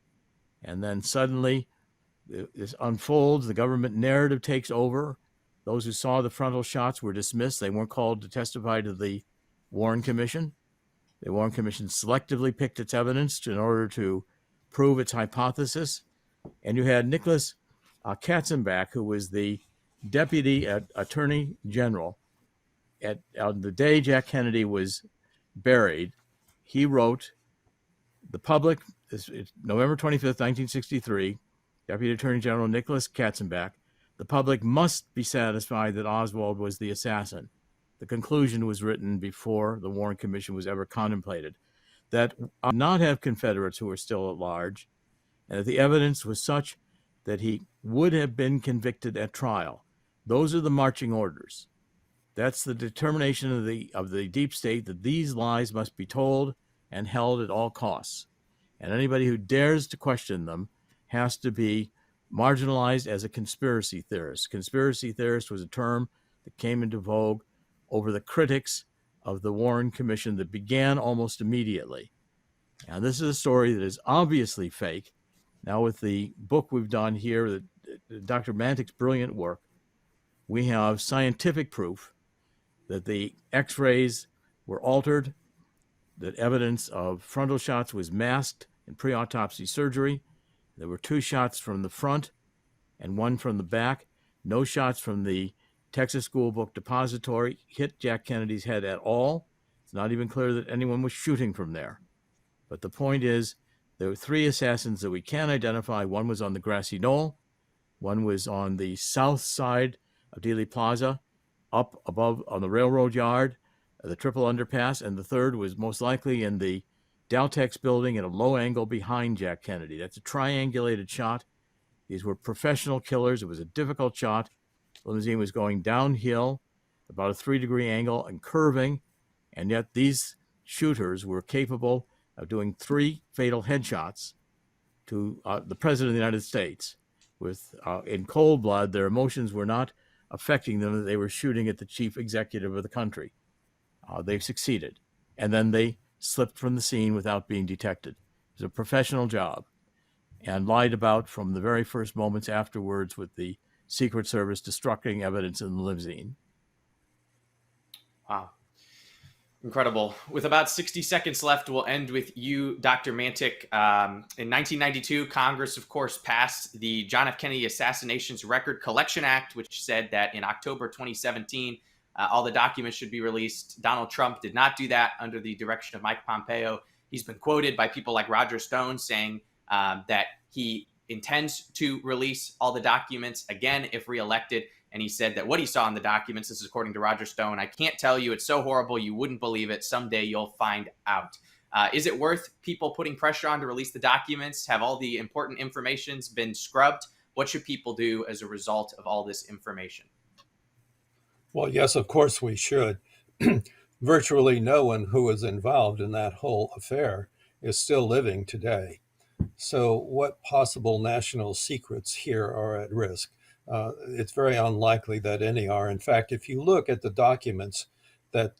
and then suddenly this unfolds, the government narrative takes over. Those who saw the frontal shots were dismissed. They weren't called to testify to the Warren Commission. The Warren Commission selectively picked its evidence in order to prove its hypothesis. And you had Nicholas Katzenbach, who was the Deputy Attorney General. On the day Jack Kennedy was buried, he wrote, the public, it's November 25th, 1963, Deputy Attorney General Nicholas Katzenbach, the public must be satisfied that Oswald was the assassin. The conclusion was written before the Warren Commission was ever contemplated, that not have Confederates who were still at large, and that the evidence was such that he would have been convicted at trial. Those are the marching orders. That's the determination of the deep state, that these lies must be told and held at all costs. And anybody who dares to question them has to be marginalized as a conspiracy theorist. Conspiracy theorist was a term that came into vogue over the critics of the Warren Commission that began almost immediately. And this is a story that is obviously fake. Now with the book we've done here, Dr. Mantik's brilliant work, we have scientific proof that the x-rays were altered, that evidence of frontal shots was masked in pre-autopsy surgery. There were 2 shots from the front and 1 from the back. No shots from the Texas School Book Depository hit Jack Kennedy's head at all. It's not even clear that anyone was shooting from there. But the point is, there were 3 assassins that we can identify. One was on the grassy knoll. One was on the south side of Dealey Plaza, up above on the railroad yard, the triple underpass. And the third was most likely in the Daltex building at a low angle behind Jack Kennedy. That's a triangulated shot. These were professional killers. It was a difficult shot. The limousine was going downhill, about a 3-degree angle and curving. And yet these shooters were capable of doing 3 fatal headshots to the President of the United States. In cold blood, their emotions were not affecting them. They were shooting at the chief executive of the country. They succeeded. And then they slipped from the scene without being detected. It was a professional job, and lied about from the very first moments afterwards with the Secret Service destructing evidence in the limousine. Wow. Incredible. With about 60 seconds left, we'll end with you, Dr. Mantik. In 1992, Congress, of course, passed the John F. Kennedy Assassinations Record Collection Act, which said that in October 2017, all the documents should be released. Donald Trump did not do that under the direction of Mike Pompeo. He's been quoted by people like Roger Stone saying that he intends to release all the documents again if reelected. And he said that what he saw in the documents, this is according to Roger Stone, I can't tell you, it's so horrible you wouldn't believe it. Someday you'll find out. Is it worth people putting pressure on to release the documents? Have all the important informations been scrubbed? What should people do as a result of all this information? Well, yes, of course we should. Virtually no one who was involved in that whole affair is still living today. So what possible national secrets here are at risk? It's very unlikely that any are. In fact, if you look at the documents that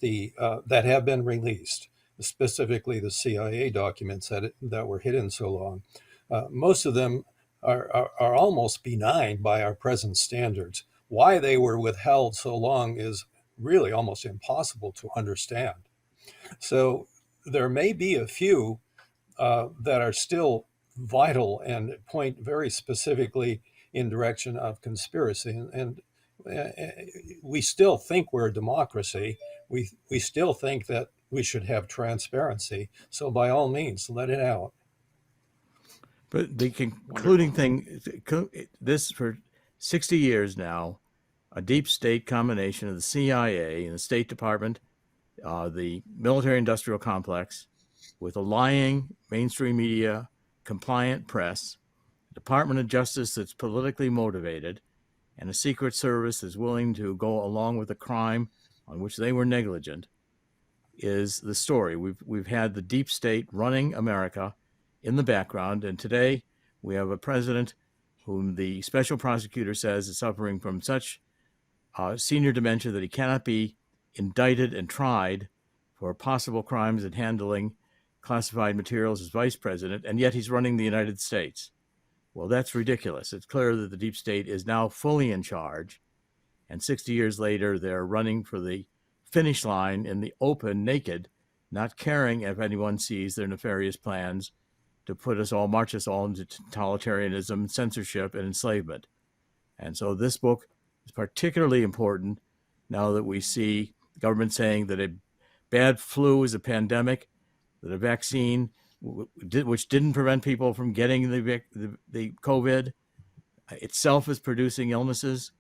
have been released, specifically the CIA documents that were hidden so long, most of them are almost benign by our present standards. Why they were withheld so long is really almost impossible to understand. So there may be a few that are still vital and point very specifically in direction of conspiracy. And we still think we're a democracy. We still think that we should have transparency. So by all means, let it out. But the concluding thing, this for 60 years now, a deep state combination of the CIA and the State Department, the military-industrial complex, with a lying mainstream media, compliant press, a Department of Justice that's politically motivated, and a Secret Service that's willing to go along with a crime on which they were negligent, is the story. We've had the deep state running America in the background, and today we have a president whom the special prosecutor says is suffering from such senior dementia that he cannot be indicted and tried for possible crimes in handling classified materials as vice president, and yet he's running the United States. Well, that's ridiculous. It's clear that the deep state is now fully in charge, and 60 years later, they're running for the finish line in the open, naked, not caring if anyone sees their nefarious plans to march us all into totalitarianism, censorship, and enslavement. And so this book is particularly important now that we see the government saying that a bad flu is a pandemic, that a vaccine, which didn't prevent people from getting the COVID, itself is producing illnesses.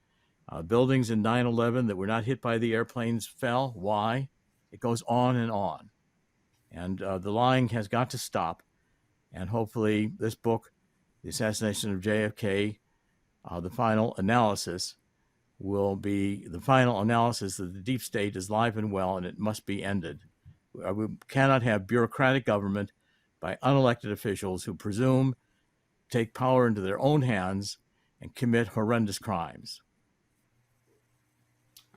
Buildings in 9/11 that were not hit by the airplanes fell. Why? It goes on and on. And the lying has got to stop. And hopefully this book, The Assassination of JFK, the final analysis, will be the final analysis that the deep state is alive and well, and it must be ended. We cannot have bureaucratic government by unelected officials who presume take power into their own hands and commit horrendous crimes.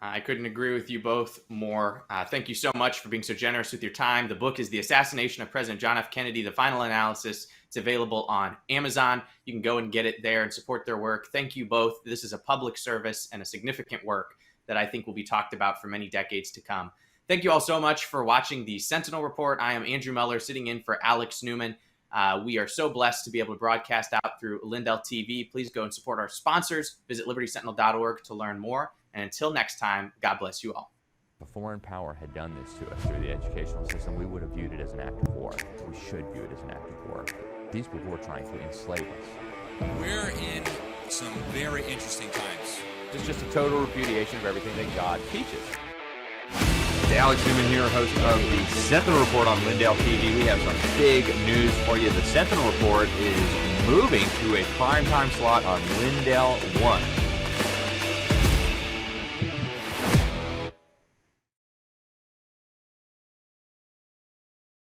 I couldn't agree with you both more. Thank you so much for being so generous with your time. The book is The Assassination of President John F. Kennedy, The Final Analysis. It's available on Amazon. You can go and get it there and support their work. Thank you both. This is a public service and a significant work that I think will be talked about for many decades to come. Thank you all so much for watching the Sentinel Report. I am Andrew Muller, sitting in for Alex Newman. We are so blessed to be able to broadcast out through Lindell TV. Please go and support our sponsors. Visit libertysentinel.org to learn more. And until next time, God bless you all. If a foreign power had done this to us through the educational system, we would have viewed it as an act of war. We should view it as an act of war. These people were trying to enslave us. We're in some very interesting times. It's just a total repudiation of everything that God teaches. Alex Newman here, host of the Sentinel Report on Lindell TV. We have some big news for you. The Sentinel Report is moving to a primetime slot on Lindell 1.